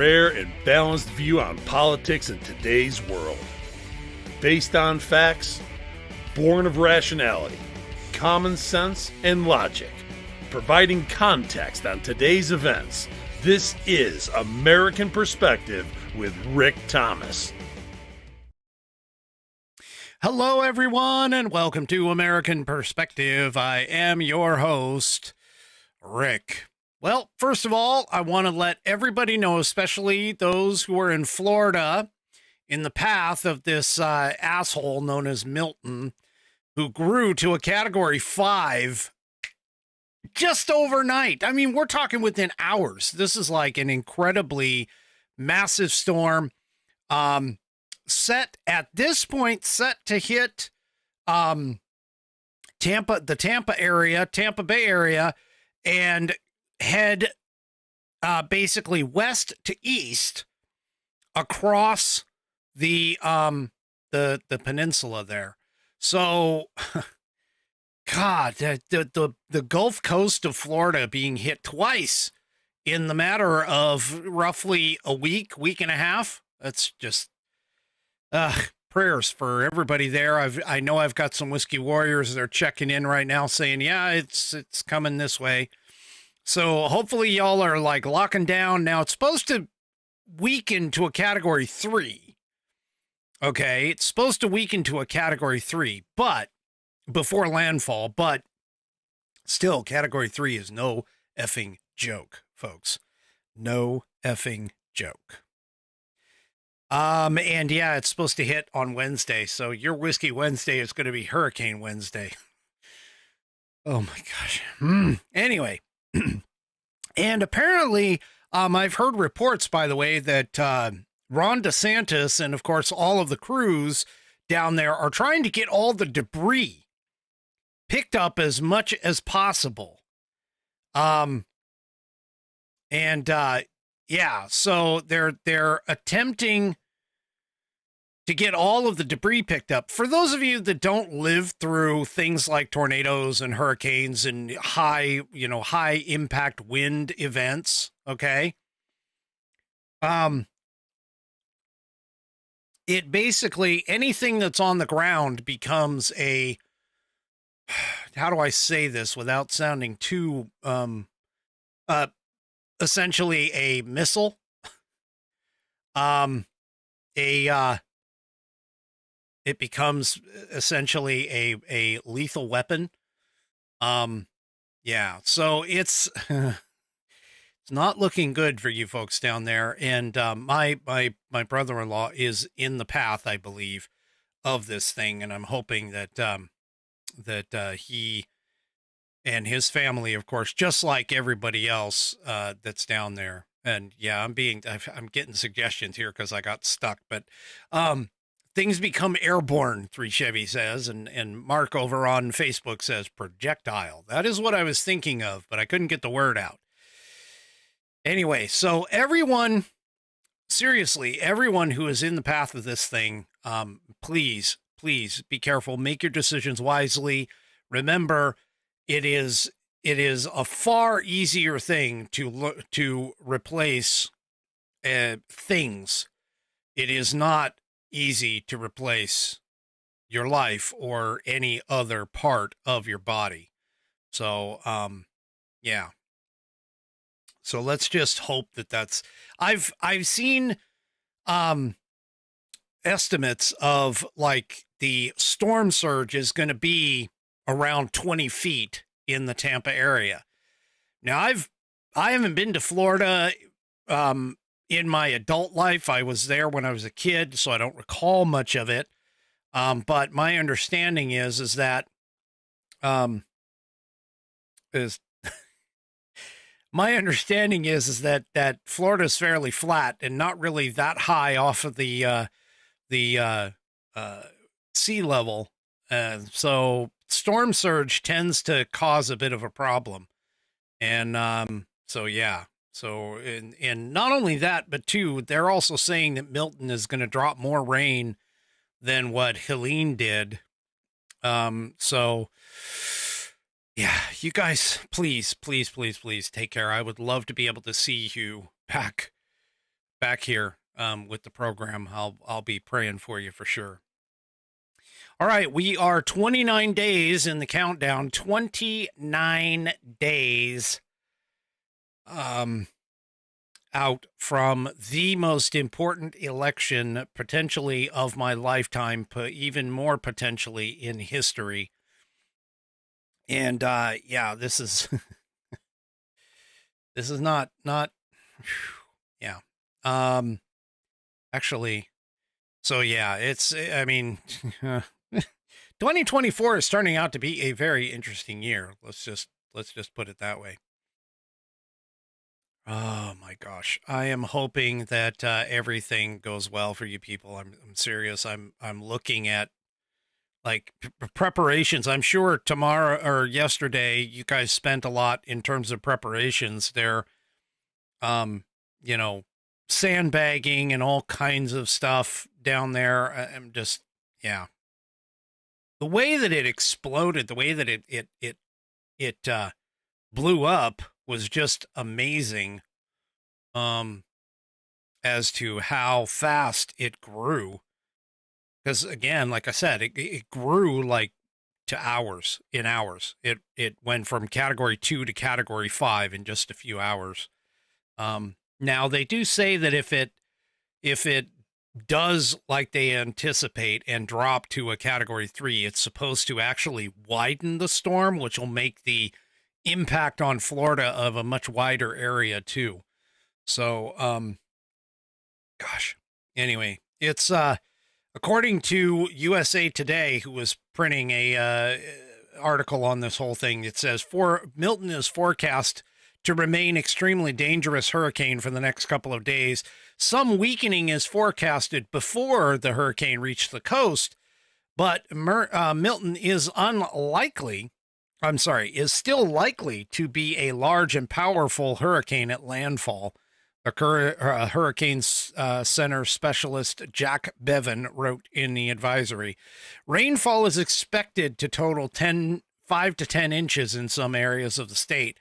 rare and balanced view on politics in today's world. Based on facts, born of rationality, common sense, and logic, providing context on today's events. This is American Perspective with Rick Thomas. Hello, everyone, and welcome to American Perspective. I am your host, Rick. Well, first of all, I want to let everybody know, especially those who are in Florida, in the path of this asshole known as Milton, who grew to a Category 5 just overnight. I mean, we're talking within hours. This is like an incredibly massive storm. Set at this point, set to hit the Tampa Bay area, and head basically west to east across the peninsula there. So, God, the Gulf Coast of Florida being hit twice in the matter of roughly a week and a half. That's just prayers for everybody there. I know I've got some Whiskey Warriors that are checking in right now saying, yeah, it's coming this way. So hopefully y'all are like locking down. Now it's supposed to weaken to a Category 3. Okay. It's supposed to weaken to a Category 3, but before landfall, but still Category 3 is no effing joke, folks. No effing joke. And yeah, it's supposed to hit on Wednesday. So your Whiskey Wednesday is going to be Hurricane Wednesday. Oh my gosh. Anyway. And apparently, I've heard reports, by the way, that Ron DeSantis and, of course, all of the crews down there are trying to get all the debris picked up as much as possible. Yeah, so they're attempting to get all of the debris picked up. For those of you that don't live through things like tornadoes and hurricanes and high impact wind events, okay? It basically, anything that's on the ground becomes a, how do I say this without sounding too, essentially a missile, it becomes essentially a lethal weapon. Yeah, so it's not looking good for you folks down there. And my brother-in-law is in the path, I believe, of this thing, and I'm hoping that he and his family, of course, just like everybody else that's down there. And yeah, I'm getting suggestions here because I got stuck, but things become airborne, 3 Chevy says, and Mark over on Facebook says projectile. That is what I was thinking of, but I couldn't get the word out. Anyway, so everyone, seriously, everyone who is in the path of this thing, please be careful. Make your decisions wisely. Remember, it is a far easier thing to replace things. It is not easy to replace your life or any other part of your body. So, yeah. So let's just hope that's, I've seen, estimates of like the storm surge is going to be around 20 feet in the Tampa area. Now I haven't been to Florida, in my adult life. I was there when I was a kid, so I don't recall much of it. But my understanding is that Florida is fairly flat and not really that high off of the sea level. So storm surge tends to cause a bit of a problem. And so, yeah. So, and not only that, but too, they're also saying that Milton is going to drop more rain than what Helene did. So yeah, you guys, please take care. I would love to be able to see you back back here with the program, I'll be praying for you for sure. All right, we are 29 days in the countdown. 29 days out from the most important election potentially of my lifetime, even more potentially in history. And yeah, this is this is not yeah. Actually, so yeah, it's, I mean, 2024 is turning out to be a very interesting year. Let's just put it that way. Oh my gosh. I am hoping that everything goes well for you people. I'm serious. I'm looking at like preparations. I'm sure tomorrow or yesterday you guys spent a lot in terms of preparations there. You know, sandbagging and all kinds of stuff down there. I'm just, yeah. The way that it exploded, the way that it blew up was just amazing. As to how fast it grew. Because again, like I said, it grew like to hours, in hours. It went from category 2 to category 5 in just a few hours. Now they do say that if it does like they anticipate and drop to a category 3, it's supposed to actually widen the storm, which will make the impact on Florida of a much wider area too. So, gosh, anyway, it's, according to USA Today, who was printing a, article on this whole thing, it says Milton is forecast to remain extremely dangerous hurricane for the next couple of days. Some weakening is forecasted before the hurricane reached the coast, but Milton is still likely to be a large and powerful hurricane at landfall. Hurricane Center specialist Jack Bevan wrote in the advisory. Rainfall is expected to total 5 to 10 inches in some areas of the state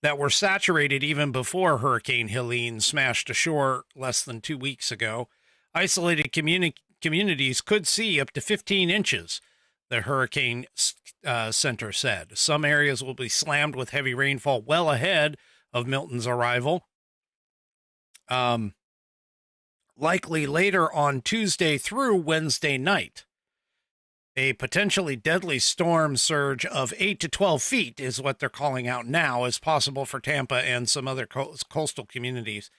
that were saturated even before Hurricane Helene smashed ashore less than 2 weeks ago. Isolated communities could see up to 15 inches, the Hurricane Center said. Some areas will be slammed with heavy rainfall well ahead of Milton's arrival. Likely later on Tuesday through Wednesday night. A potentially deadly storm surge of 8 to 12 feet is what they're calling out now is possible for Tampa and some other coastal communities.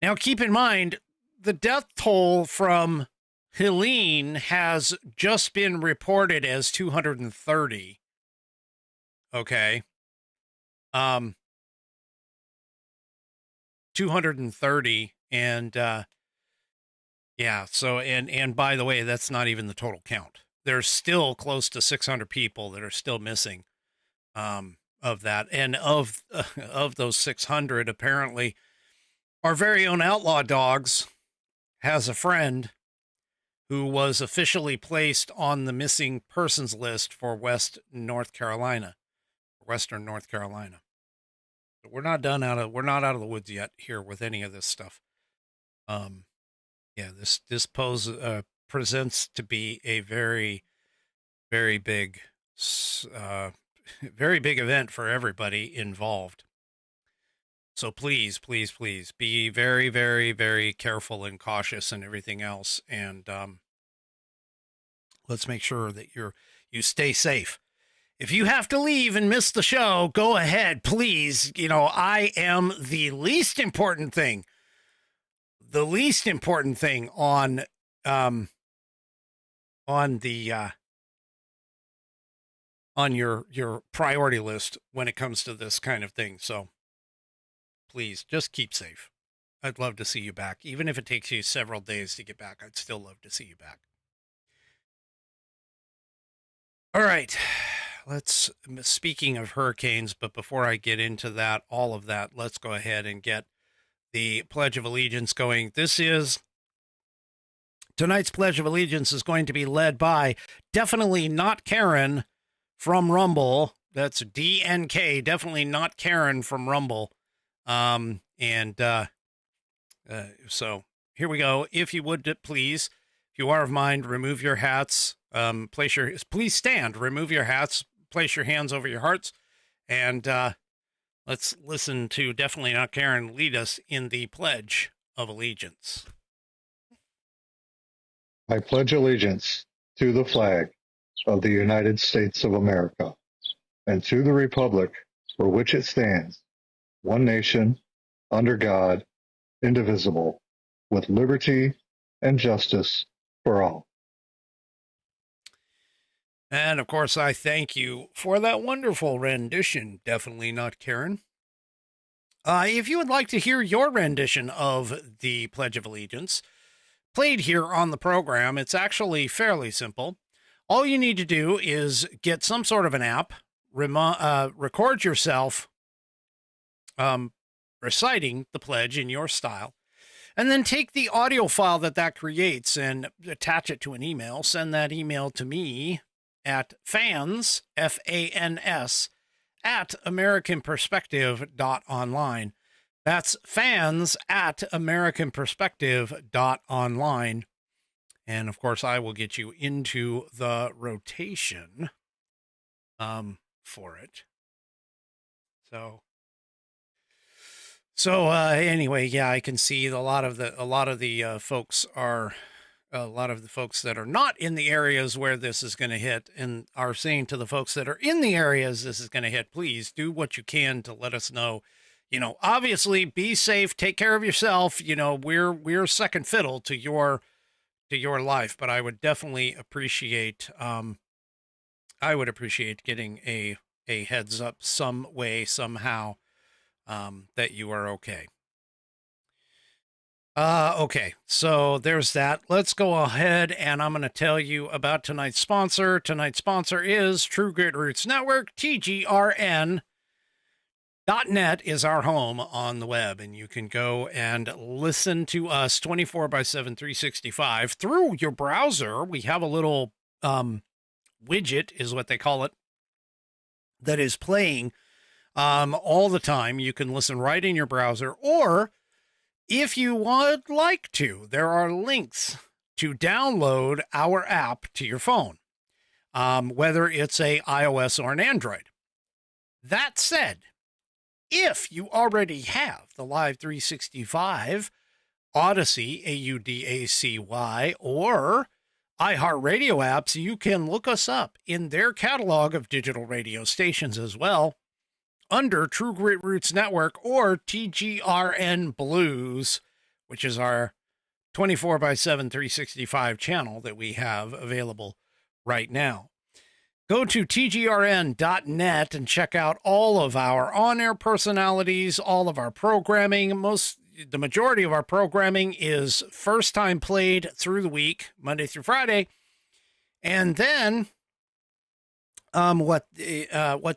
Now, keep in mind, the death toll from Helene has just been reported as 230. Okay. 230. And, yeah, so, and by the way, that's not even the total count. There's still close to 600 people that are still missing, of that. And of those 600, apparently our very own Outlaw Dogs has a friend who was officially placed on the missing persons list for Western North Carolina. But we're not out of the woods yet here with any of this stuff. Yeah, this presents to be a very, very big, very big event for everybody involved. So please, please, please be very, very, very careful and cautious and everything else. And let's make sure that you stay safe. If you have to leave and miss the show, go ahead, please. You know, I am the least important thing. The least important thing on your priority list when it comes to this kind of thing. So please just keep safe. I'd love to see you back. Even if it takes you several days to get back, I'd still love to see you back. All right. Speaking of hurricanes, but before I get into that, all of that, let's go ahead and get the Pledge of Allegiance going. Tonight's Pledge of Allegiance is going to be led by Definitely Not Karen from Rumble. That's DNK, Definitely Not Karen from Rumble. And So here we go. If you would, please, if you are of mind, remove your hats. Please stand, remove your hats, place your hands over your hearts, and let's listen to Definitely Not Karen lead us in the Pledge of Allegiance. I pledge allegiance to the flag of the United States of America and to the republic for which it stands, one nation, under God, indivisible, with liberty and justice for all. And of course, I thank you for that wonderful rendition. Definitely Not Karen. If you would like to hear your rendition of the Pledge of Allegiance played here on the program, it's actually fairly simple. All you need to do is get some sort of an app, record yourself reciting the pledge in your style, and then take the audio file that creates and attach it to an email. Send that email to me at fans, F-A-N-S, at americanperspective.online. That's fans at americanperspective.online. And of course, I will get you into the rotation for it. So anyway, yeah, I can see a lot of the folks that are not in the areas where this is going to hit and are saying to the folks that are in the areas this is going to hit, please do what you can to let us know. Obviously be safe, take care of yourself. We're second fiddle to your life, but I would definitely appreciate, getting a heads up some way, somehow, that you are okay. Okay, so there's that. Let's go ahead and I'm going to tell you about tonight's sponsor. Tonight's sponsor is True Grit Roots Network. TGRN.net is our home on the web, and you can go and listen to us 24/7, 365 through your browser. We have a little widget, is what they call it, that is playing all the time. You can listen right in your browser, or if you would like to, there are links to download our app to your phone, whether it's a iOS or an Android. That said, if you already have the Live 365, Odyssey, AUDACY, or iHeartRadio apps, you can look us up in their catalog of digital radio stations as well, under True Grit Roots Network or TGRN Blues, which is our 24/7, 365 channel that we have available right now. Go to tgrn.net and check out all of our on-air personalities, all of our programming. The majority of our programming is first time played through the week, Monday through Friday. And then what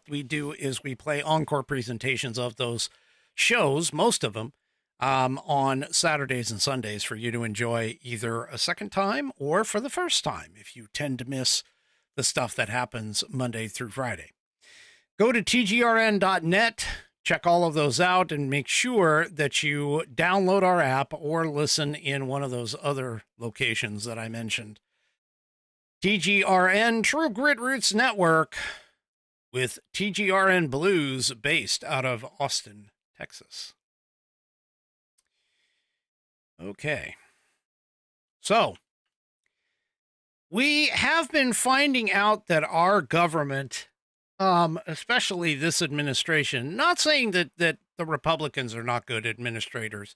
we do is we play encore presentations of those shows, most of them, on Saturdays and Sundays for you to enjoy either a second time or for the first time if you tend to miss the stuff that happens Monday through Friday. Go to tgrn.net, check all of those out, and make sure that you download our app or listen in one of those other locations that I mentioned. TGRN, True Grit Roots Network, with TGRN Blues, based out of Austin, Texas. Okay. So, we have been finding out that our government, especially this administration, not saying that the Republicans are not good administrators,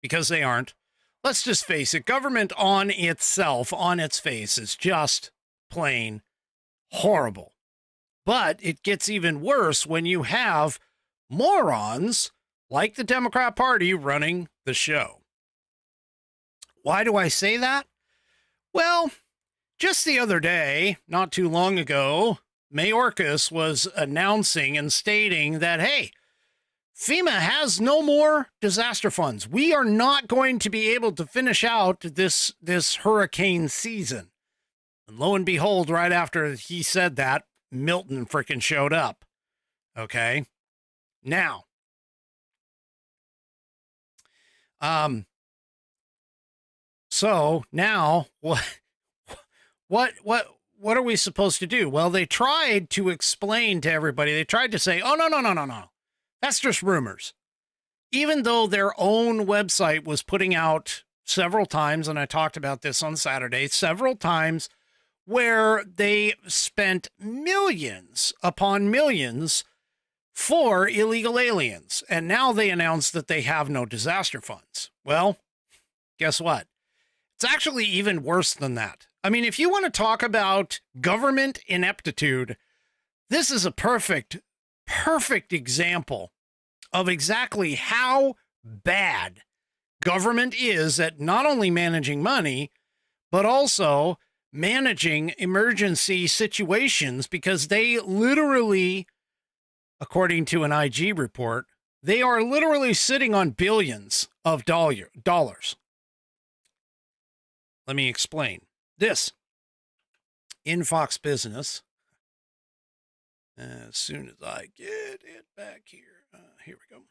because they aren't. Let's just face it, government on itself, on its face, is just plain horrible. But it gets even worse when you have morons like the Democrat Party running the show. Why do I say that? Well, just the other day, not too long ago, Mayorkas was announcing and stating that, hey, FEMA has no more disaster funds. We are not going to be able to finish out this hurricane season. And lo and behold, right after he said that, Milton frickin' showed up. Okay. Now, So now what are we supposed to do? Well, they tried to explain to everybody. They tried to say, oh, no. That's just rumors. Even though their own website was putting out several times, and I talked about this on Saturday, several times where they spent millions upon millions for illegal aliens. And now they announced that they have no disaster funds. Well, guess what? It's actually even worse than that. I mean, if you want to talk about government ineptitude, this is a perfect example of exactly how bad government is at not only managing money, but also managing emergency situations, because they literally, according to an IG report, they are literally sitting on billions of dollars. Let me explain this. In Fox Business, as soon as I get it back here, here we go.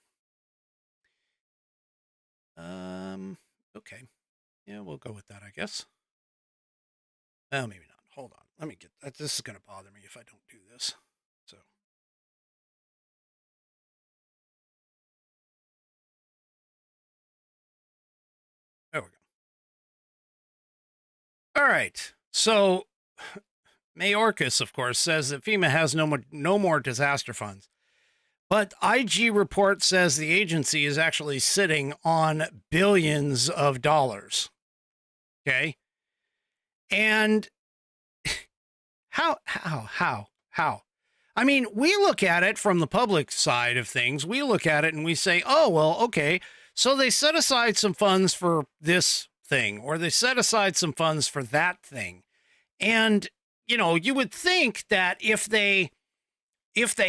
Okay. Yeah, we'll go with that, I guess. Well, maybe not. Hold on. Let me get that. This is going to bother me if I don't do this. So. There we go. All right. So Mayorkas, of course, says that FEMA has no more disaster funds. But IG report says the agency is actually sitting on billions of dollars. Okay. And how? I mean, we look at it from the public side of things. We look at it and we say, oh, well, okay. So they set aside some funds for this thing, or they set aside some funds for that thing. And, you know, you would think that if they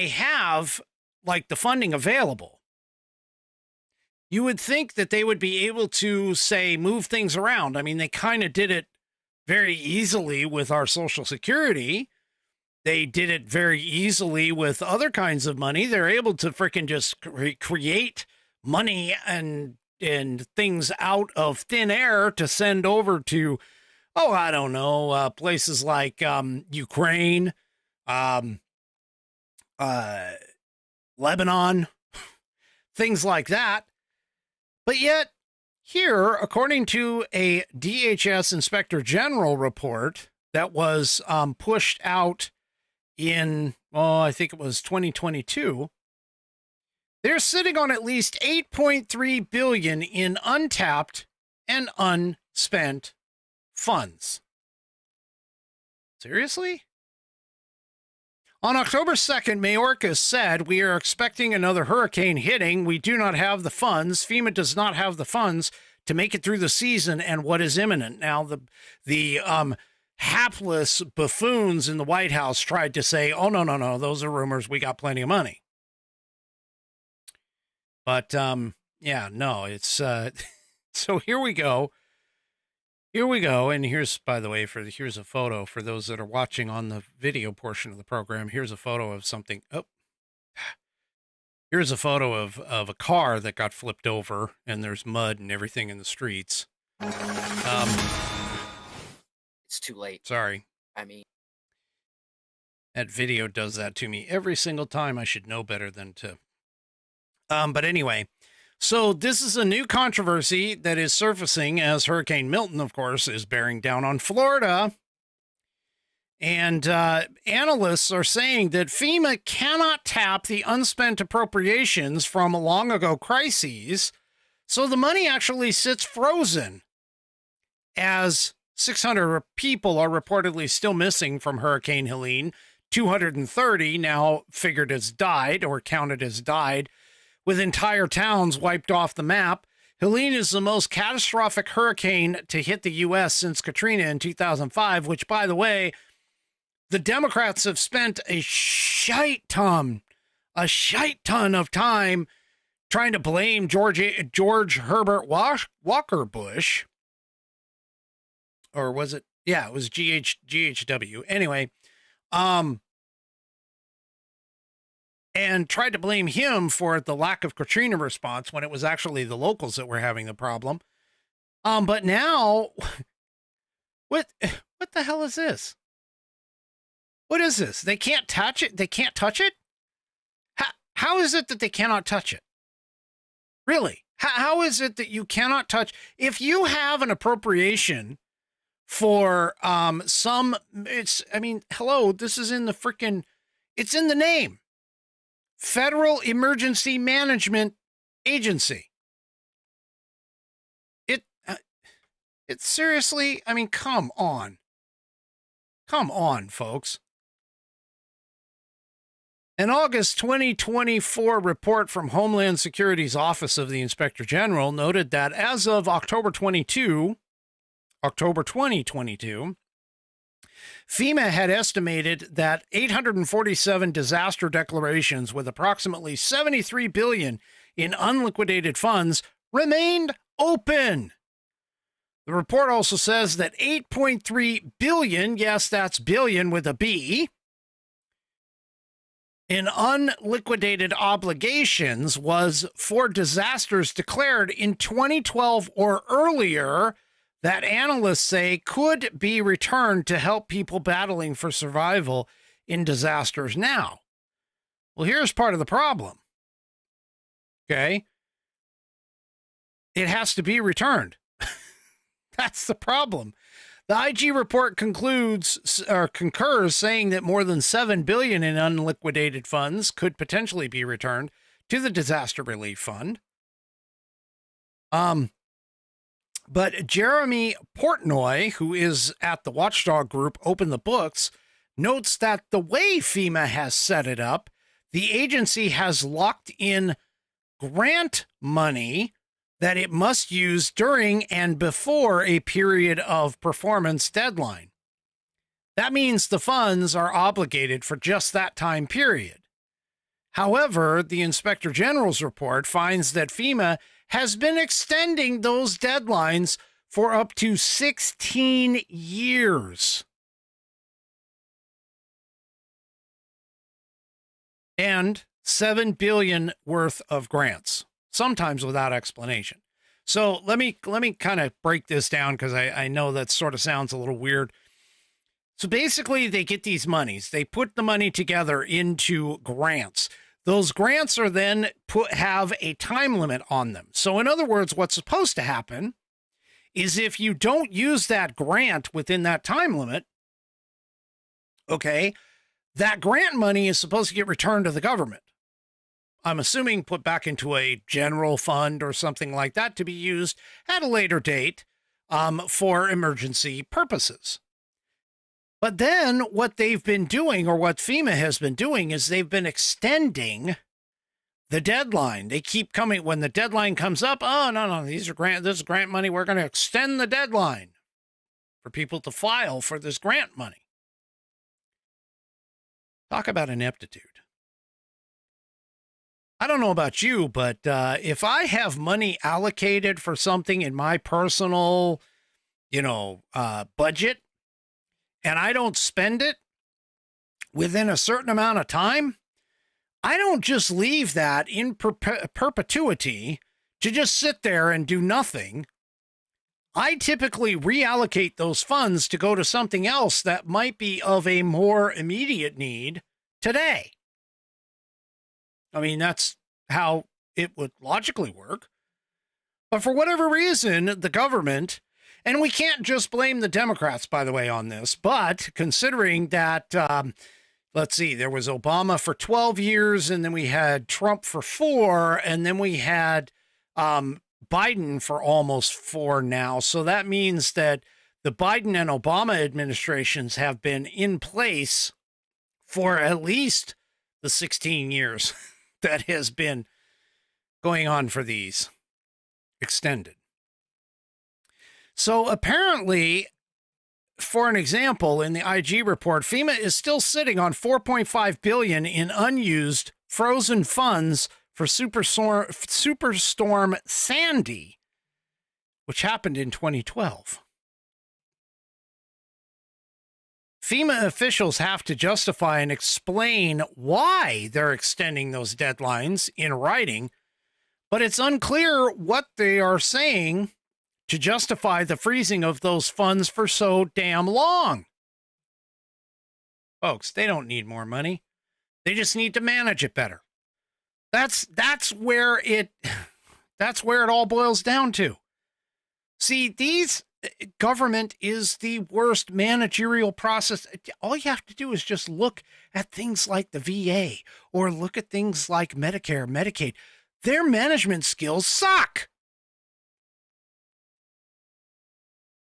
have like the funding available, you would think that they would be able to, say, move things around. I mean, they kind of did it very easily with our Social Security. They did it very easily with other kinds of money. They're able to freaking just create money and things out of thin air to send over to, oh, I don't know, places like Ukraine, Lebanon, things like that. But yet, here, according to a DHS Inspector General report that was pushed out in, I think it was 2022, they're sitting on at least $8.3 billion in untapped and unspent funds. Seriously? On October 2nd, Mayorkas said, we are expecting another hurricane hitting. We do not have the funds. FEMA does not have the funds to make it through the season and what is imminent. Now, the hapless buffoons in the White House tried to say, oh, no, those are rumors. We got plenty of money. But, yeah, no, it's, so here we go. Here we go. And here's, by the way, here's a photo for those that are watching on the video portion of the program. Here's a photo of something. Oh, here's a photo of a car that got flipped over, and there's mud and everything in the streets. It's too late. Sorry. I mean, that video does that to me every single time. I should know better than to. But anyway. So this is a new controversy that is surfacing as Hurricane Milton, of course, is bearing down on Florida. And analysts are saying that FEMA cannot tap the unspent appropriations from long ago crises. So the money actually sits frozen as 600 people are reportedly still missing from Hurricane Helene. 230 now figured as died or counted as died, with entire towns wiped off the map. Helene is the most catastrophic hurricane to hit the U.S. since Katrina in 2005, which, by the way, the Democrats have spent a shite ton of time trying to blame George Herbert Walker Bush. Or was it? Yeah, it was GHW. Anyway, and tried to blame him for the lack of Katrina response when it was actually the locals that were having the problem. But now, what the hell is this? What is this? They can't touch it? They can't touch it? How is it that they cannot touch it? Really? How is it that you cannot touch? If you have an appropriation for hello, this is in the freaking, it's in the name. Federal Emergency Management Agency. It seriously, I mean, come on. Come on, folks. An August 2024 report from Homeland Security's Office of the Inspector General noted that as of October 2022, FEMA had estimated that 847 disaster declarations with approximately $73 billion in unliquidated funds remained open. The report also says that 8.3 billion, yes, that's billion with a B, in unliquidated obligations was for disasters declared in 2012 or earlier that analysts say could be returned to help people battling for survival in disasters now. Well, here's part of the problem. Okay. It has to be returned. That's the problem. The IG report concurs saying that more than $7 billion in unliquidated funds could potentially be returned to the Disaster Relief Fund. But Jeremy Portnoy, who is at the watchdog group Open the Books, notes that the way FEMA has set it up, the agency has locked in grant money that it must use during and before a period of performance deadline. That means the funds are obligated for just that time period. However, the Inspector General's report finds that FEMA has been extending those deadlines for up to 16 years. And $7 billion worth of grants, sometimes without explanation. So let me kind of break this down because I know that sort of sounds a little weird. So basically they get these monies. They put the money together into grants. Those grants are then have a time limit on them. So in other words, what's supposed to happen is if you don't use that grant within that time limit, okay, that grant money is supposed to get returned to the government. I'm assuming put back into a general fund or something like that to be used at a later date for emergency purposes. But then what they've been doing, or what FEMA has been doing, is they've been extending the deadline. They keep coming when the deadline comes up. Oh, no, this is grant money. We're going to extend the deadline for people to file for this grant money. Talk about ineptitude. I don't know about you, but if I have money allocated for something in my personal, budget, and I don't spend it within a certain amount of time, I don't just leave that in perpetuity to just sit there and do nothing. I typically reallocate those funds to go to something else that might be of a more immediate need today. I mean, that's how it would logically work. But for whatever reason, the government, and we can't just blame the Democrats, by the way, on this, but considering that, let's see, there was Obama for 12 years, and then we had Trump for 4, and then we had Biden for almost 4 now. So that means that the Biden and Obama administrations have been in place for at least the 16 years that has been going on for these extended. So apparently, for an example, in the IG report, FEMA is still sitting on $4.5 billion in unused frozen funds for Superstorm Sandy, which happened in 2012. FEMA officials have to justify and explain why they're extending those deadlines in writing, but it's unclear what they are saying to justify the freezing of those funds for so damn long. Folks, they don't need more money. They just need to manage it better. That's where it all boils down to. See, government is the worst managerial process. All you have to do is just look at things like the VA or look at things like Medicare, Medicaid. Their management skills suck.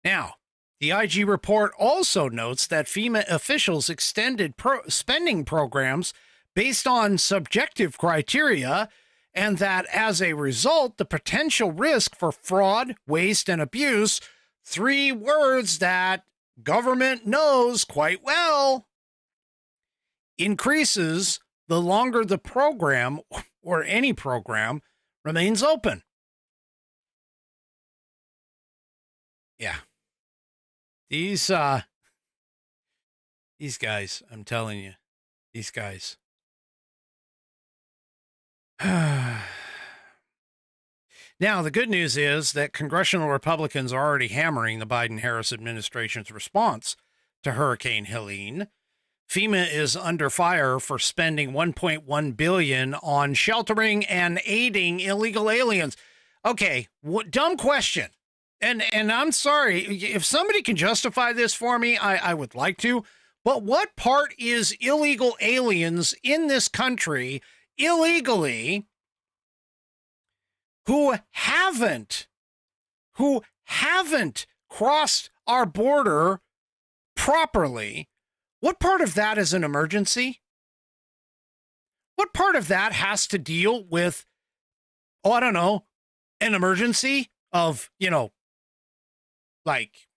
Now, the IG report also notes that FEMA officials extended spending programs based on subjective criteria, and that as a result, the potential risk for fraud, waste, and abuse, 3 words that government knows quite well, increases the longer the program or any program remains open. Yeah. These guys, I'm telling you, these guys. Now, the good news is that congressional Republicans are already hammering the Biden-Harris administration's response to Hurricane Helene. FEMA is under fire for spending $1.1 billion on sheltering and aiding illegal aliens. Okay, dumb question. And I'm sorry, if somebody can justify this for me, I would like to. But what part is illegal aliens in this country illegally who haven't crossed our border properly? What part of that is an emergency? What part of that has to deal with, I don't know, an emergency of, like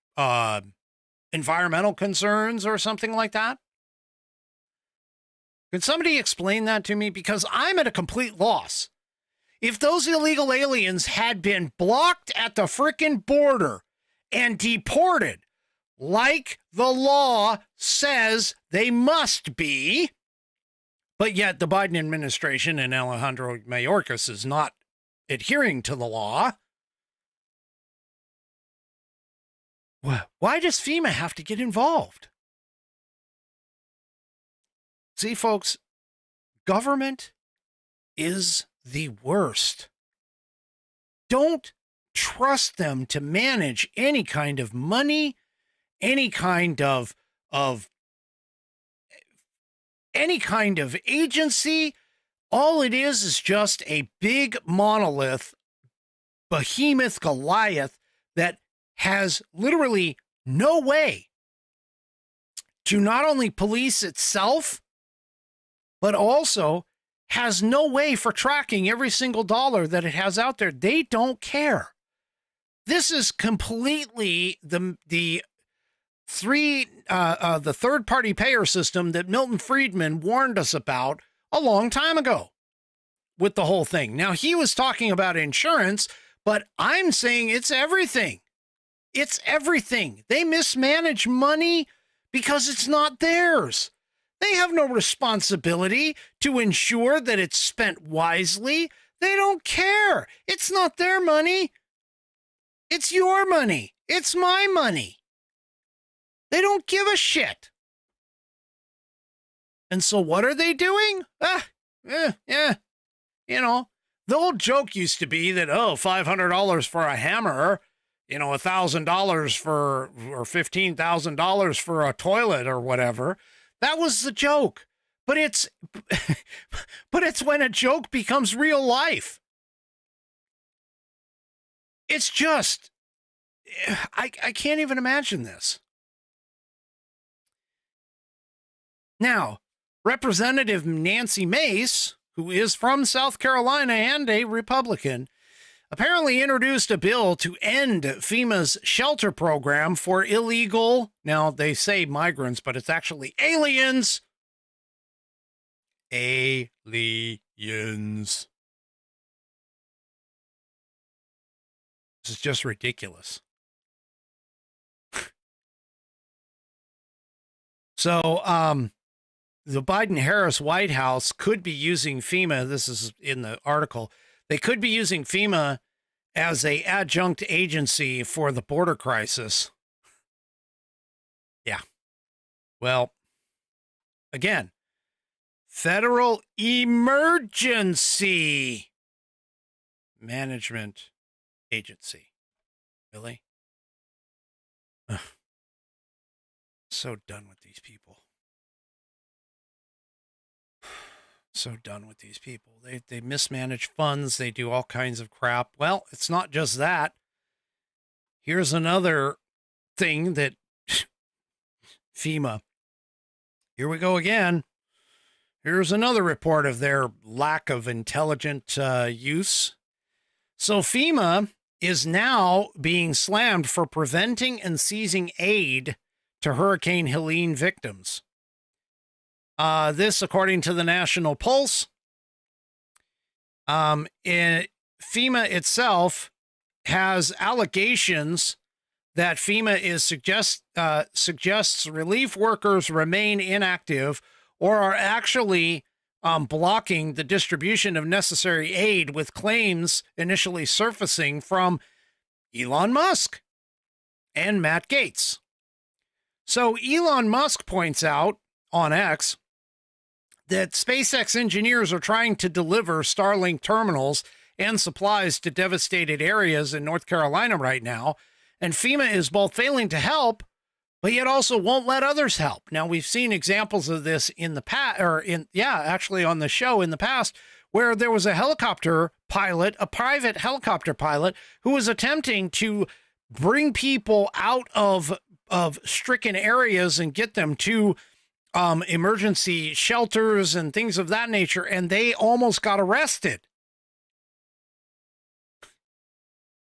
environmental concerns or something like that? Could somebody explain that to me? Because I'm at a complete loss. If those illegal aliens had been blocked at the frickin' border and deported like the law says they must be, but yet the Biden administration and Alejandro Mayorkas is not adhering to the law, why does FEMA have to get involved? See, folks, government is the worst. Don't trust them to manage any kind of money, any kind of agency. All it is just a big monolith, behemoth Goliath that has literally no way to not only police itself, but also has no way for tracking every single dollar that it has out there. They don't care. This is completely the third-party payer system that Milton Friedman warned us about a long time ago with the whole thing. Now, he was talking about insurance, but I'm saying it's everything. It's everything. They mismanage money because it's not theirs. They have no responsibility to ensure that it's spent wisely. They don't care. It's not their money. It's your money. It's my money. They don't give a shit. And so what are they doing? The old joke used to be that, $500 for a hammer, $1,000 for, or $15,000 for a toilet or whatever. That was the joke. But it's when a joke becomes real life. It's just, I can't even imagine this. Now, Representative Nancy Mace, who is from South Carolina and a Republican, apparently introduced a bill to end FEMA's shelter program for illegal, now they say migrants, but it's actually aliens. Aliens. This is just ridiculous. So, the Biden-Harris White House could be using FEMA, this is in the article, they could be using FEMA as a adjunct agency for the border crisis. Yeah. Well, again, Federal Emergency Management Agency. Really? Ugh. So done with these people. So done with these people. They mismanage funds. They do all kinds of crap. Well, it's not just that. Here's another thing that FEMA. Here we go again. Here's another report of their lack of intelligent use. So FEMA is now being slammed for preventing and seizing aid to Hurricane Helene victims. This, according to the National Pulse, FEMA itself has allegations that FEMA is suggests relief workers remain inactive or are actually blocking the distribution of necessary aid, with claims initially surfacing from Elon Musk and Matt Gaetz. So Elon Musk points out on X that SpaceX engineers are trying to deliver Starlink terminals and supplies to devastated areas in North Carolina right now, and FEMA is both failing to help, but yet also won't let others help. Now, we've seen examples of this in the past, actually on the show in the past, where there was a helicopter pilot, a private helicopter pilot, who was attempting to bring people out of stricken areas and get them to emergency shelters and things of that nature, and they almost got arrested.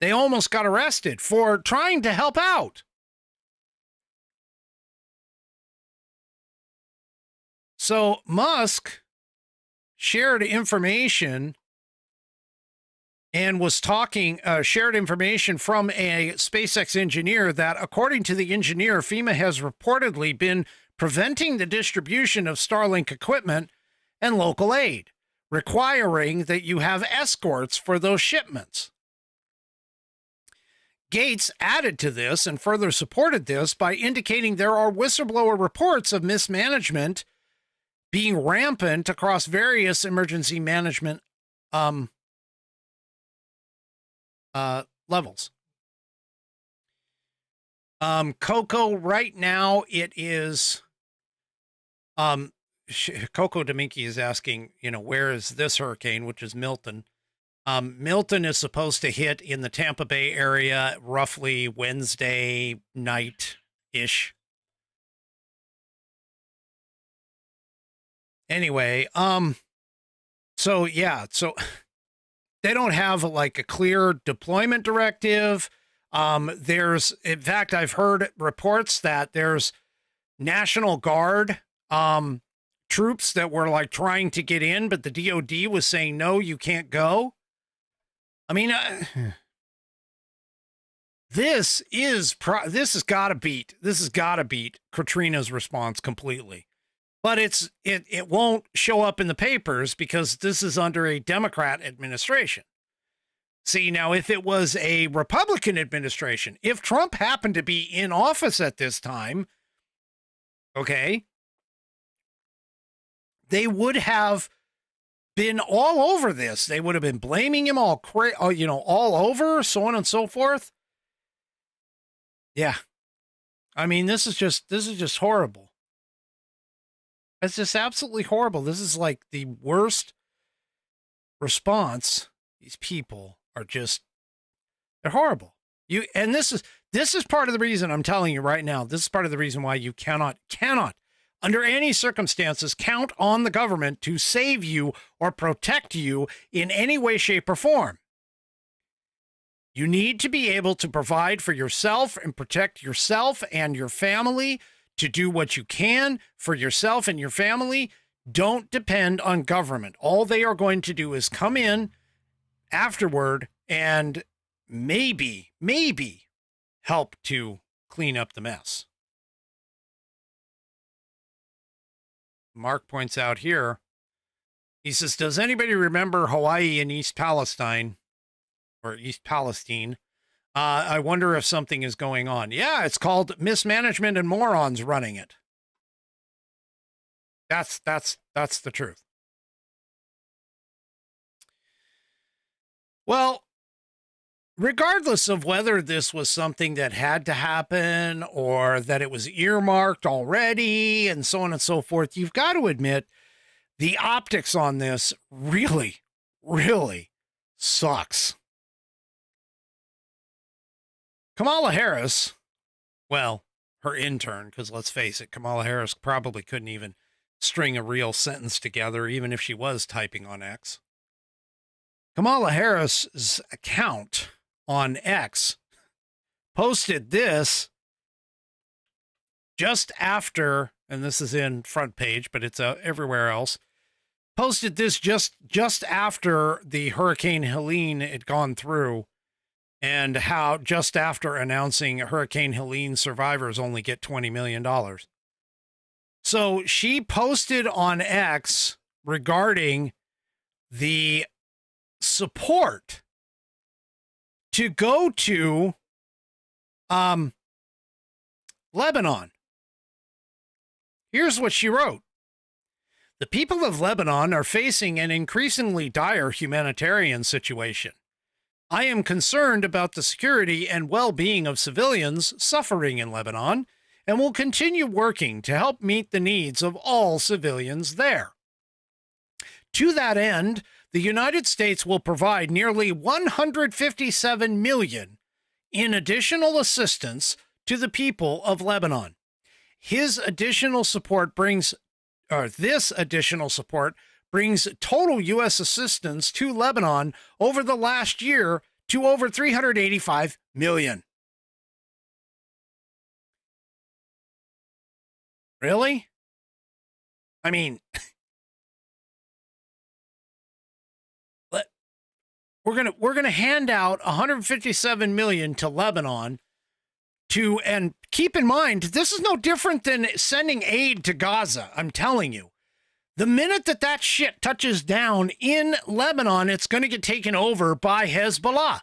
They almost got arrested for trying to help out. So Musk shared information and was shared information from a SpaceX engineer that, according to the engineer, FEMA has reportedly been preventing the distribution of Starlink equipment and local aid, requiring that you have escorts for those shipments. Gaetz added to this and further supported this by indicating there are whistleblower reports of mismanagement being rampant across various emergency management levels. Coco, right now it is, Coco Dominky is asking, where is this hurricane, which is Milton? Milton is supposed to hit in the Tampa Bay area roughly Wednesday night-ish. Anyway, so they don't have like a clear deployment directive. In fact, I've heard reports that there's National Guard troops that were like trying to get in, but the DOD was saying, no, you can't go. I mean, this has got to beat Katrina's response completely. But it won't show up in the papers because this is under a Democrat administration. See, now, if it was a Republican administration, if Trump happened to be in office at this time, okay, they would have been all over this. They would have been blaming him all over, so on and so forth. Yeah. I mean, this is just horrible. It's just absolutely horrible. This is like the worst response. These people are they're horrible. This is part of the reason I'm telling you right now. This is part of the reason why you cannot under any circumstances count on the government to save you or protect you in any way, shape, or form. You need to be able to provide for yourself and protect yourself and your family, to do what you can for yourself and your family. Don't depend on government. All they are going to do is come in afterward and maybe help to clean up the mess. Mark points out here, he says, does anybody remember Hawaii and East Palestine? or East Palestine. I wonder if something is going on. Yeah, it's called mismanagement and morons running it. That's the truth. Well, regardless of whether this was something that had to happen or that it was earmarked already and so on and so forth, you've got to admit the optics on this really, really sucks. Kamala Harris, well, her intern, because let's face it, Kamala Harris probably couldn't even string a real sentence together, even if she was typing on X. Kamala Harris's account on X posted this just after, and this is in front page, but it's everywhere else, posted this just after the Hurricane Helene had gone through, and how just after announcing Hurricane Helene survivors only get $20 million. So she posted on X regarding the support to go to Lebanon. Here's what she wrote. The people of Lebanon are facing an increasingly dire humanitarian situation. I am concerned about the security and well-being of civilians suffering in Lebanon and will continue working to help meet the needs of all civilians there. To that end, the United States will provide nearly $157 million in additional assistance to the people of Lebanon. This additional support brings total U.S. assistance to Lebanon over the last year to over $385 million. Really? I mean, we're gonna hand out $157 million to Lebanon and keep in mind, this is no different than sending aid to Gaza. I'm telling you. The minute that shit touches down in Lebanon, it's going to get taken over by Hezbollah.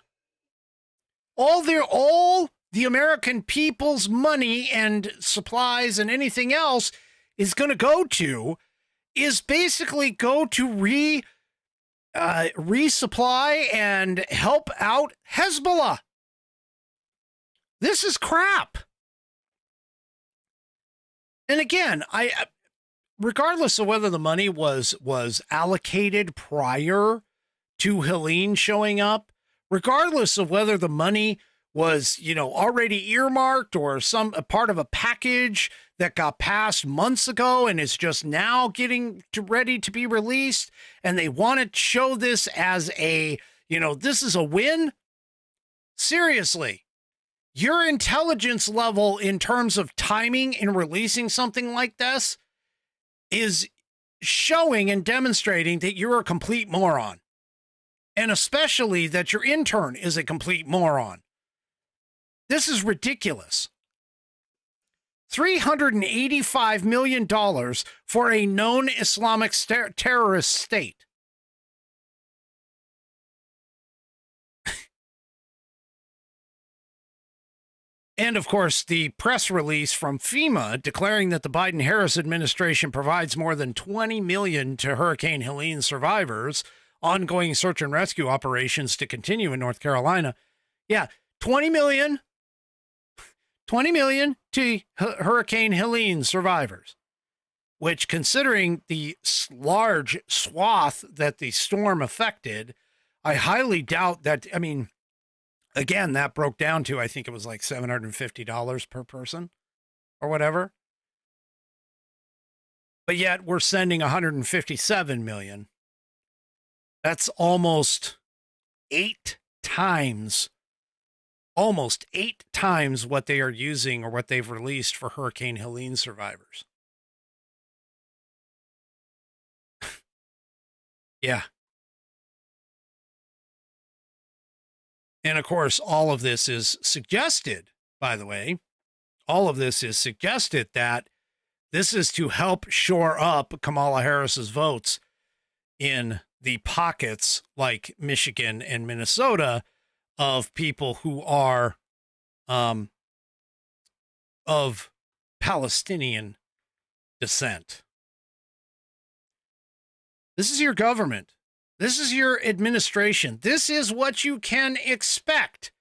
All the American people's money and supplies and anything else is going to go to resupply and help out Hezbollah. This is crap. And again, regardless of whether the money was allocated prior to Helene showing up, regardless of whether the money was, already earmarked or a part of a package that got passed months ago and is just now getting ready to be released, and they want to show this as this is a win. Seriously, your intelligence level in terms of timing in releasing something like this is showing and demonstrating that you're a complete moron. And especially that your intern is a complete moron. This is ridiculous. $385 million for a known Islamic terrorist state. And, of course, the press release from FEMA declaring that the Biden-Harris administration provides more than $20 million to Hurricane Helene survivors, ongoing search and rescue operations to continue in North Carolina. Yeah, $20 million to Hurricane Helene survivors, which, considering the large swath that the storm affected, I highly doubt that, again, that broke down to, I think it was like $750 per person or whatever. But yet we're sending $157 million. That's almost eight times what they are using or what they've released for Hurricane Helene survivors. Yeah. And of course, all of this is suggested, by the way, that this is to help shore up Kamala Harris's votes in the pockets like Michigan and Minnesota of people who are of Palestinian descent. This is your government. This is your administration. This is what you can expect.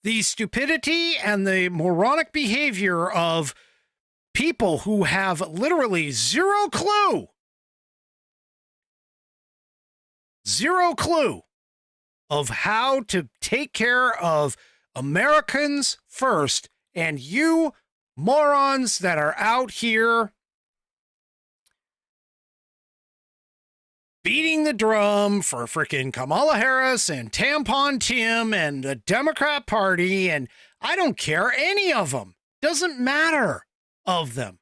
The stupidity and the moronic behavior of people who have literally zero clue of how to take care of Americans first, and you morons that are out here beating the drum for frickin' Kamala Harris and Tampon Tim and the Democrat Party, and I don't care, any of them. Doesn't matter of them.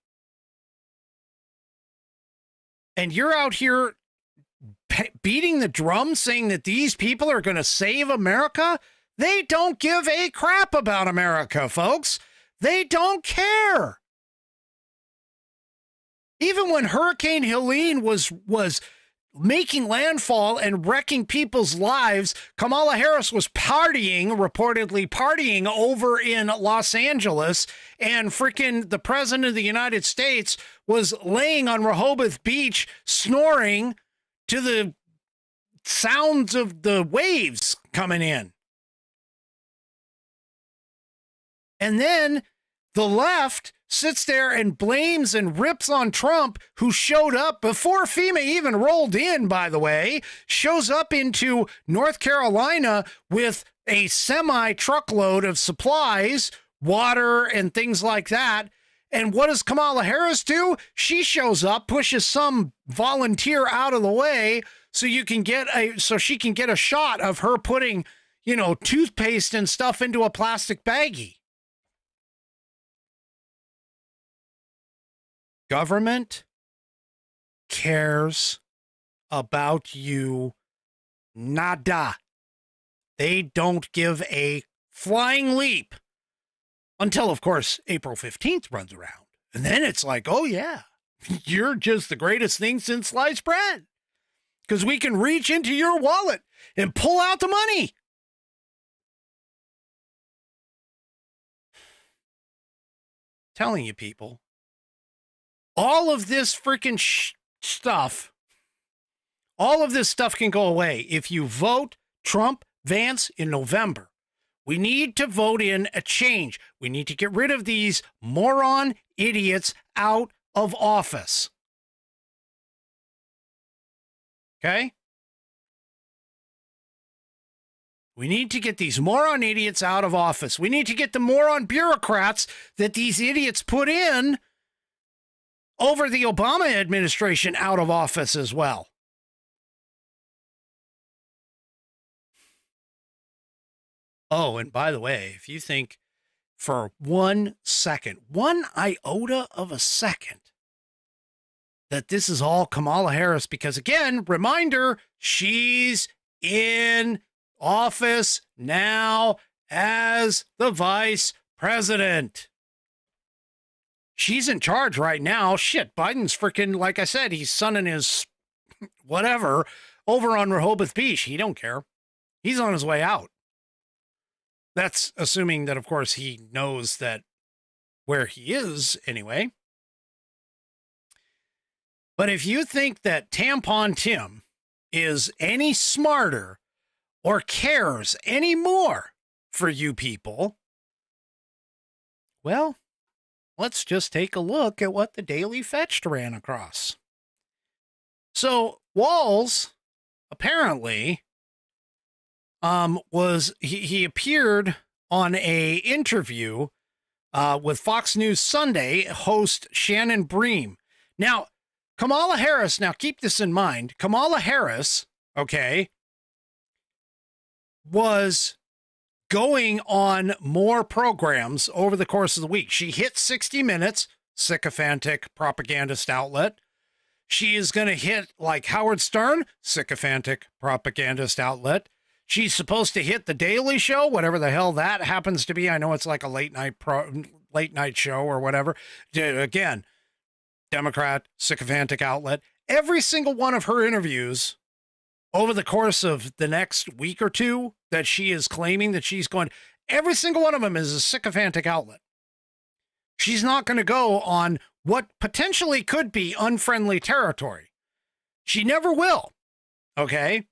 And you're out here beating the drum saying that these people are going to save America? They don't give a crap about America, folks. They don't care. Even when Hurricane Helene was making landfall and wrecking people's lives, Kamala Harris was reportedly partying over in Los Angeles, and freaking the president of the United States was laying on Rehoboth Beach snoring to the sounds of the waves coming in. And then the left sits there and blames and rips on Trump, who showed up before FEMA even rolled in, by the way, shows up into North Carolina with a semi-truckload of supplies, water and things like that. And what does Kamala Harris do? She shows up, pushes some volunteer out of the way so she can get a shot of her putting, toothpaste and stuff into a plastic baggie. Government cares about you nada. They don't give a flying leap until, of course, April 15th runs around. And then it's like, oh, yeah, you're just the greatest thing since sliced bread, because we can reach into your wallet and pull out the money. Telling you, people. All of this freaking stuff, all of this stuff can go away if you vote Trump, Vance in November. We need to vote in a change. We need to get rid of these moron idiots out of office. Okay? We need to get these moron idiots out of office. We need to get the moron bureaucrats that these idiots put in over the Obama administration out of office as well. Oh, and by the way, if you think for 1 second, 1 iota of a second, that this is all Kamala Harris, because again, reminder, she's in office now as the vice president. She's in charge right now. Shit, Biden's freaking, like I said, he's sunning his whatever over on Rehoboth Beach. He don't care. He's on his way out. That's assuming that, of course, he knows that where he is anyway. But if you think that Tampon Tim is any smarter or cares any more for you people, well, let's just take a look at what the Daily Fetched ran across. So Walls apparently he appeared on a interview with Fox News Sunday host Shannon Bream. Now, Kamala Harris, now keep this in mind, Kamala Harris, okay, was going on more programs over the course of the week. She hit 60 Minutes, sycophantic propagandist outlet. She is going to hit, like Howard Stern, sycophantic propagandist outlet. She's supposed to hit The Daily Show, whatever the hell that happens to be. I know it's like a late night show or whatever. Again, Democrat, sycophantic outlet. Every single one of her interviews over the course of the next week or two that she is claiming that she's going, every single one of them is a sycophantic outlet. She's not going to go on what potentially could be unfriendly territory. She never will. Okay.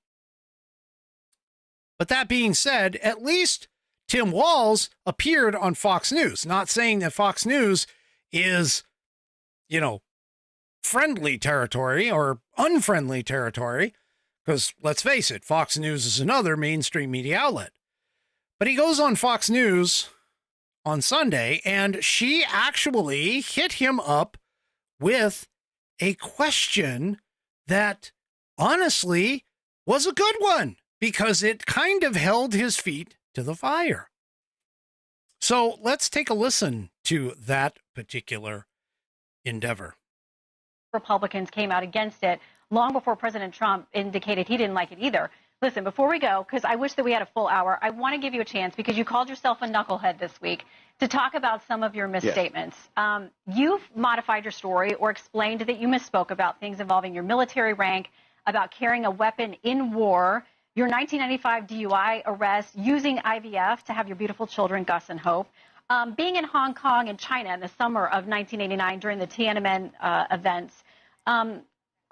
But that being said, at least Tim Walz appeared on Fox News, not saying that Fox News is, friendly territory or unfriendly territory, because let's face it, Fox News is another mainstream media outlet. But he goes on Fox News on Sunday, and she actually hit him up with a question that honestly was a good one, because it kind of held his feet to the fire. So let's take a listen to that particular endeavor. Republicans came out against it long before President Trump indicated he didn't like it either. Listen, before we go, because I wish that we had a full hour, I want to give you a chance, because you called yourself a knucklehead this week, to talk about some of your misstatements. Yes. You've modified your story or explained that you misspoke about things involving your military rank, about carrying a weapon in war, your 1995 DUI arrest, using IVF to have your beautiful children, Gus and Hope, being in Hong Kong and China in the summer of 1989 during the Tiananmen events.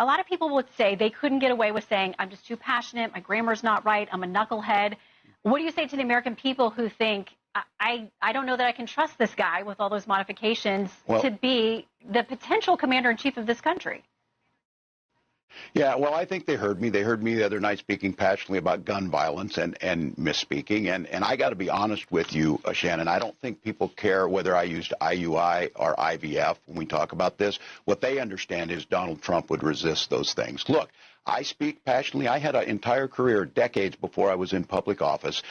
A lot of people would say they couldn't get away with saying, I'm just too passionate, my grammar's not right, I'm a knucklehead. What do you say to the American people who think, I don't know that I can trust this guy with all those modifications to be the potential commander-in-chief of this country? Yeah, well, I think they heard me. They heard me the other night speaking passionately about gun violence and misspeaking. And I got to be honest with you, Shannon, I don't think people care whether I used IUI or IVF when we talk about this. What they understand is Donald Trump would resist those things. Look, I speak passionately. I had an entire career, decades before I was in public office.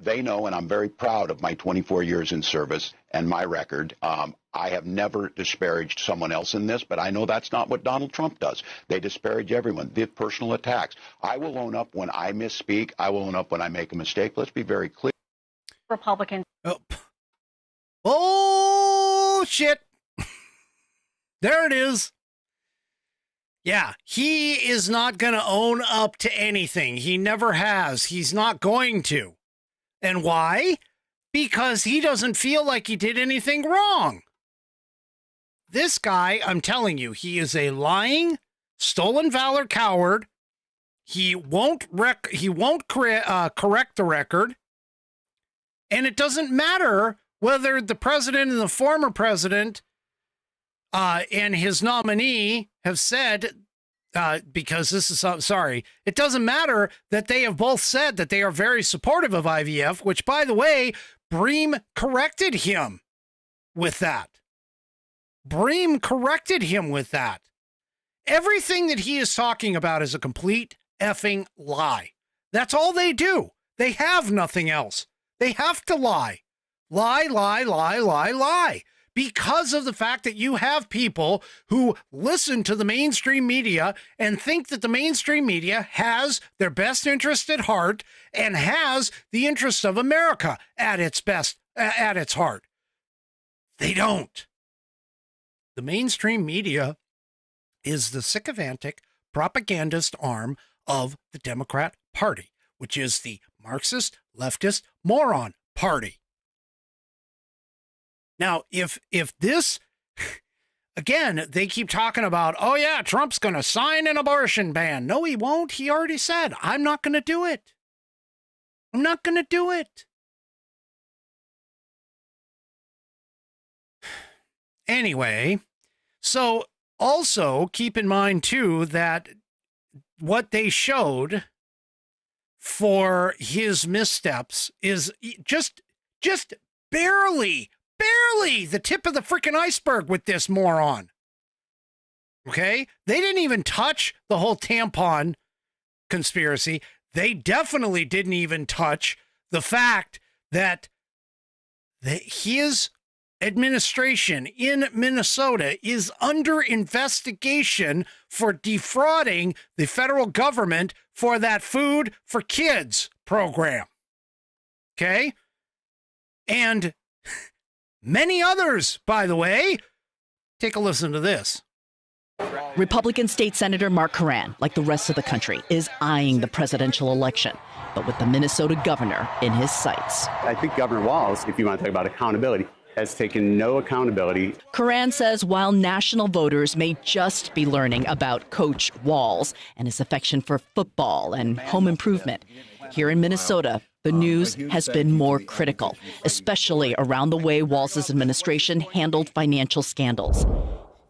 They know, and I'm very proud of my 24 years in service and my record. I have never disparaged someone else in this, but I know that's not what Donald Trump does. They disparage everyone. The personal attacks. I will own up when I misspeak. I will own up when I make a mistake. Let's be very clear. Republicans. Oh, shit. There it is. Yeah, he is not going to own up to anything. He never has. He's not going to. And why? Because he doesn't feel like he did anything wrong. This guy, I'm telling you, he is a lying, stolen valor coward. He won't correct the record. And it doesn't matter whether the president and the former president and his nominee have said, because this is, sorry, it doesn't matter that they have both said that they are very supportive of IVF, which, by the way, Bream corrected him with that. Bream corrected him with that. Everything that he is talking about is a complete effing lie. That's all they do. They have nothing else. They have to lie. Lie, lie, lie, lie, lie. Because of the fact that you have people who listen to the mainstream media and think that the mainstream media has their best interest at heart and has the interests of America at its best, at its heart. They don't. The mainstream media is the sycophantic propagandist arm of the Democrat Party, which is the Marxist, leftist, moron party. Now, if this, again, they keep talking about, oh yeah, Trump's going to sign an abortion ban. No, he won't. He already said, I'm not going to do it. I'm not going to do it. Anyway, so also keep in mind, too, that what they showed for his missteps is just barely the tip of the freaking iceberg with this moron. Okay? They didn't even touch the whole tampon conspiracy. They definitely didn't even touch the fact that his administration in Minnesota is under investigation for defrauding the federal government for that Food for Kids program. Okay? And many others, by the way. Take a listen to this. Republican State Senator Mark Curran, like the rest of the country, is eyeing the presidential election, but with the Minnesota governor in his sights. I think Governor Walz, if you want to talk about accountability, has taken no accountability. Curran says while national voters may just be learning about Coach Walz and his affection for football and home improvement, here in Minnesota, the news has been more critical, especially around the way Walz's administration handled financial scandals.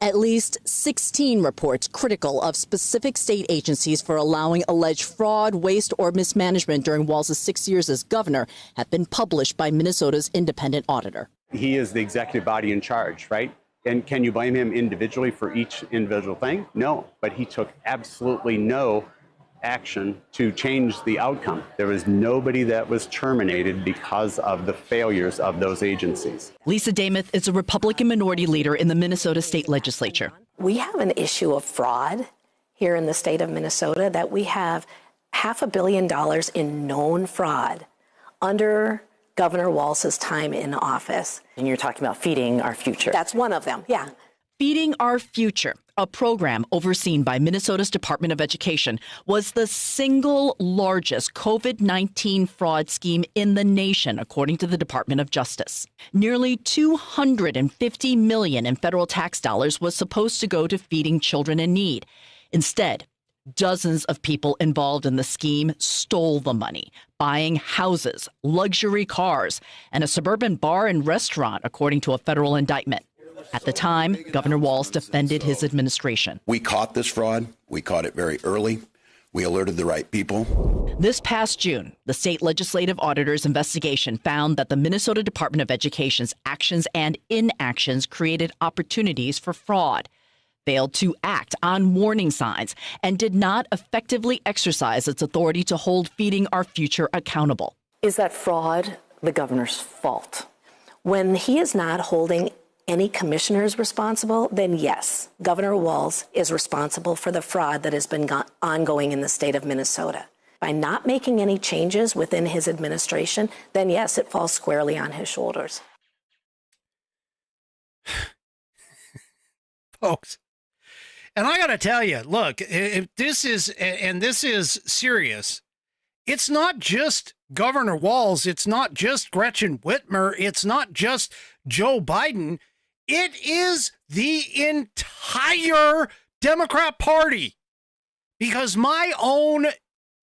At least 16 reports critical of specific state agencies for allowing alleged fraud, waste, or mismanagement during Walz's 6 years as governor have been published by Minnesota's independent auditor. He is the executive body in charge, right? And can you blame him individually for each individual thing? No, but he took absolutely no action to change the outcome. There was nobody that was terminated because of the failures of those agencies. Lisa Damath is a Republican minority leader in the Minnesota State Legislature. We have an issue of fraud here in the state of Minnesota, that we have $500 million in known fraud under Governor Walz's time in office. And you're talking about feeding our future. That's one of them, yeah. Feeding Our Future, a program overseen by Minnesota's Department of Education, was the single largest COVID-19 fraud scheme in the nation, according to the Department of Justice. Nearly $250 million in federal tax dollars was supposed to go to feeding children in need. Instead, dozens of people involved in the scheme stole the money, buying houses, luxury cars, and a suburban bar and restaurant, according to a federal indictment. At the time, Governor Walz defended his administration. We caught this fraud. We caught it very early. We alerted the right people. This past June, the state legislative auditor's investigation found that the Minnesota Department of Education's actions and inactions created opportunities for fraud, failed to act on warning signs, and did not effectively exercise its authority to hold Feeding Our Future accountable. Is that fraud the governor's fault? When he is not holding any commissioners responsible, then yes, Governor Walz is responsible for the fraud that has been ongoing in the state of Minnesota. By not making any changes within his administration, then yes, it falls squarely on his shoulders. Folks, and I got to tell you, look, if this is serious. It's not just Governor Walz. It's not just Gretchen Whitmer. It's not just Joe Biden. It is the entire Democrat Party, because my own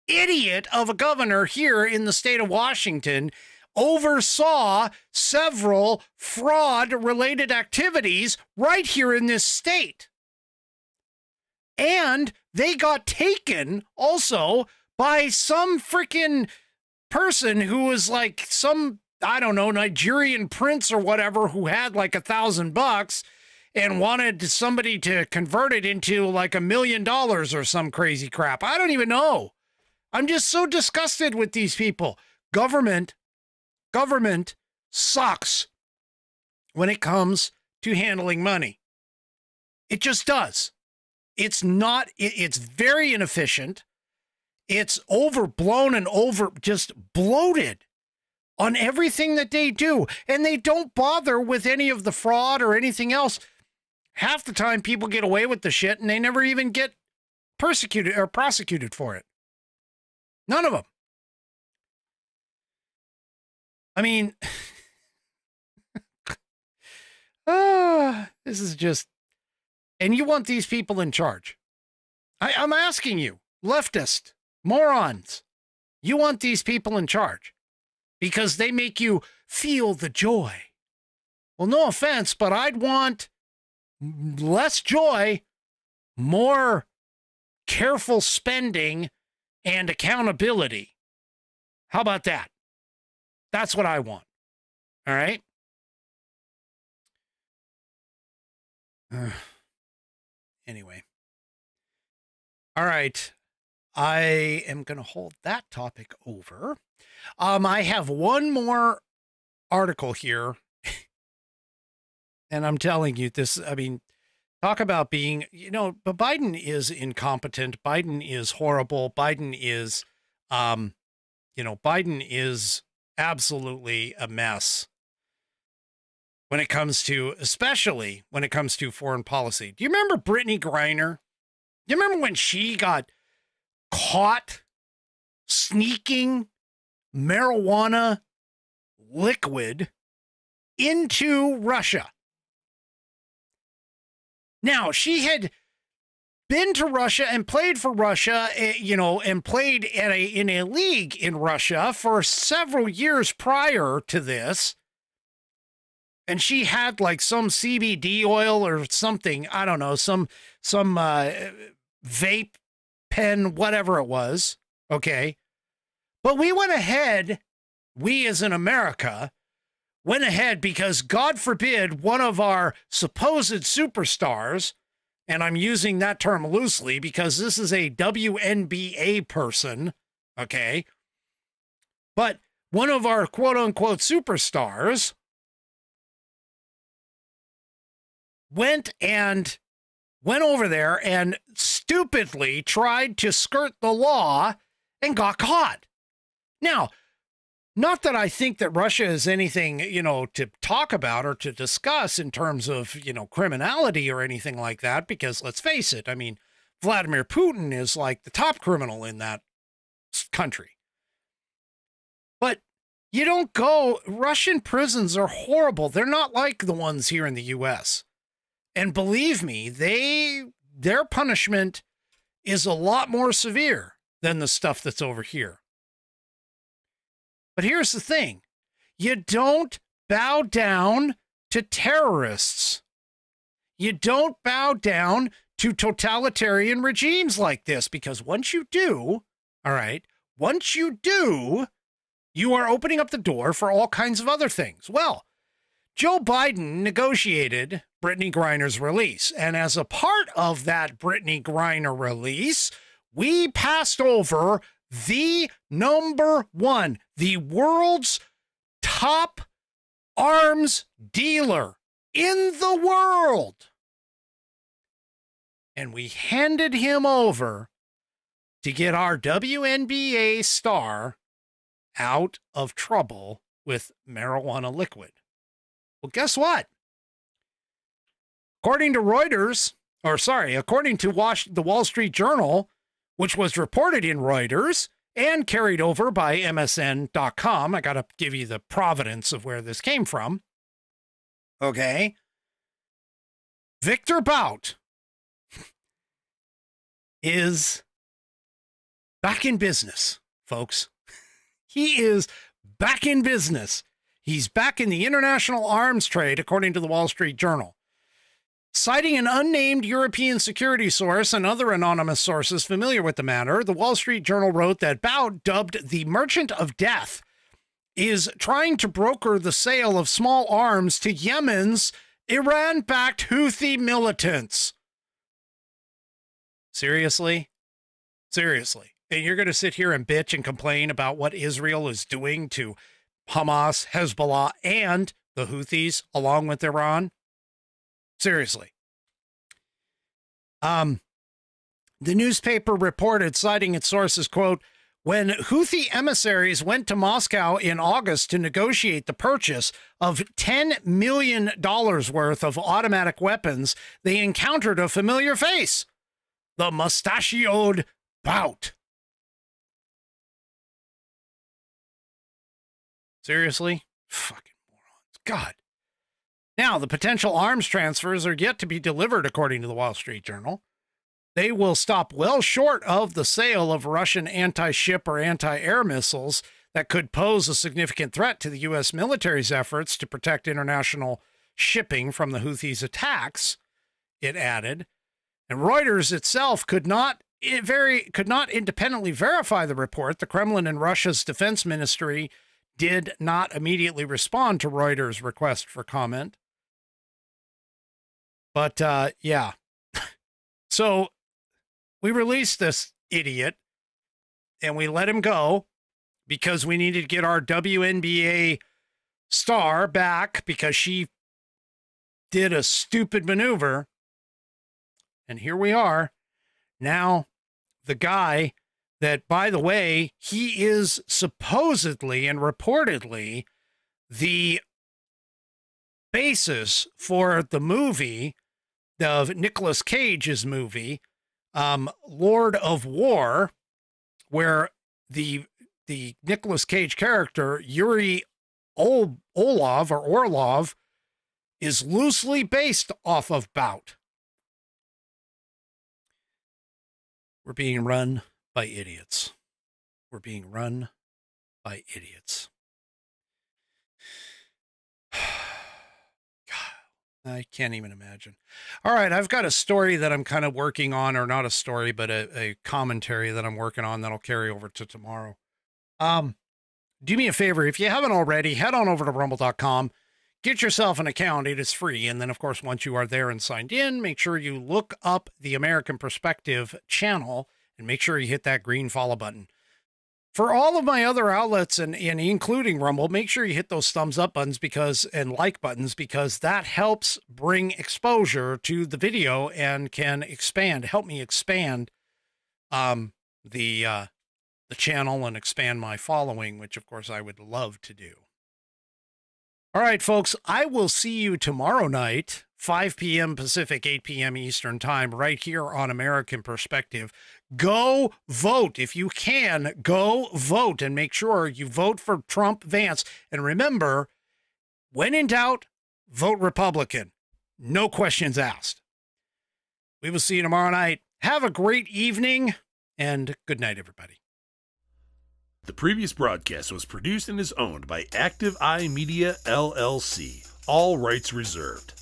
idiot of a governor here in the state of Washington oversaw several fraud-related activities right here in this state. And they got taken also by some freaking person who was like some, I don't know, Nigerian prince or whatever, who had like $1,000 and wanted somebody to convert it into like $1 million or some crazy crap. I don't even know. I'm just so disgusted with these people. Government sucks when it comes to handling money. It just does. It's very inefficient. It's overblown and just bloated on everything that they do. And they don't bother with any of the fraud or anything else. Half the time people get away with the shit and they never even get persecuted or prosecuted for it. None of them. I mean, this is just, and you want these people in charge. I'm asking you, leftist morons, you want these people in charge because they make you feel the joy. Well, no offense, but I'd want less joy, more careful spending, and accountability. How about that? That's what I want. All right? Anyway. All right. I am going to hold that topic over. I have one more article here. And I'm telling you this, I mean, talk about being, but Biden is incompetent. Biden is horrible. Biden is, Biden is absolutely a mess when it comes to, especially when it comes to foreign policy. Do you remember Brittany Griner? Do you remember when she got caught sneaking marijuana liquid into Russia? Now, she had been to Russia and played for Russia, and played in a league in Russia for several years prior to this. And she had like some CBD oil or something, I don't know, some vape pen, whatever it was. Okay. But we went ahead, we as in America, went ahead because God forbid one of our supposed superstars, and I'm using that term loosely because this is a WNBA person, okay? But one of our quote unquote superstars went over there and stupidly tried to skirt the law and got caught. Now, not that I think that Russia is anything, to talk about or to discuss in terms of, criminality or anything like that, because let's face it, I mean, Vladimir Putin is like the top criminal in that country. But you don't go, Russian prisons are horrible. They're not like the ones here in the U.S. And believe me, their punishment is a lot more severe than the stuff that's over here. But here's the thing. You don't bow down to terrorists. You don't bow down to totalitarian regimes like this, because once you do, you are opening up the door for all kinds of other things. Well, Joe Biden negotiated Brittany Griner's release. And as a part of that Brittany Griner release, we passed over the number one, the world's top arms dealer in the world. And we handed him over to get our WNBA star out of trouble with marijuana liquid. Well, guess what? According to the Wall Street Journal, which was reported in Reuters and carried over by MSN.com. I got to give you the provenance of where this came from. Okay. Victor Bout is back in business, folks. He is back in business. He's back in the international arms trade, according to the Wall Street Journal. Citing an unnamed European security source and other anonymous sources familiar with the matter, the Wall Street Journal wrote that Bout, dubbed the Merchant of Death, is trying to broker the sale of small arms to Yemen's Iran-backed Houthi militants. Seriously? Seriously. And you're going to sit here and bitch and complain about what Israel is doing to Hamas, Hezbollah, and the Houthis along with Iran? Seriously. The newspaper reported, citing its sources, quote, when Houthi emissaries went to Moscow in August to negotiate the purchase of $10 million worth of automatic weapons, they encountered a familiar face, the mustachioed Bout. Seriously? Fucking morons. God. Now, the potential arms transfers are yet to be delivered, according to the Wall Street Journal. They will stop well short of the sale of Russian anti-ship or anti-air missiles that could pose a significant threat to the U.S. military's efforts to protect international shipping from the Houthis' attacks, it added. And Reuters itself could not independently verify the report. The Kremlin and Russia's defense ministry did not immediately respond to Reuters' request for comment. But, yeah. So we released this idiot and we let him go because we needed to get our WNBA star back because she did a stupid maneuver. And here we are. Now, the guy that, by the way, he is supposedly and reportedly the basis for the movie of Nicolas Cage's movie, Lord of War, where the Nicolas Cage character, Yuri Orlov, is loosely based off of Bout. We're being run by idiots. We're being run by idiots. I can't even imagine. All right, I've got a story that I'm kind of working on, or not a story, but a commentary that I'm working on that'll carry over to tomorrow. Do me a favor, if you haven't already, head on over to rumble.com, get yourself an account. It is free. And then, of course, once you are there and signed in, make sure you look up the American Perspective channel and make sure you hit that green follow button. For all of my other outlets, and including Rumble, make sure you hit those thumbs up buttons and like buttons, because that helps bring exposure to the video and can help me expand the channel and expand my following, which of course I would love to do. All right, folks, I will see you tomorrow night, 5 p.m. Pacific, 8 p.m. Eastern time, right here on American Perspective. Go vote. If you can, go vote and make sure you vote for Trump Vance. And remember, when in doubt, vote Republican. No questions asked. We will see you tomorrow night. Have a great evening and good night, everybody. The previous broadcast was produced and is owned by Active Eye Media LLC. All rights reserved.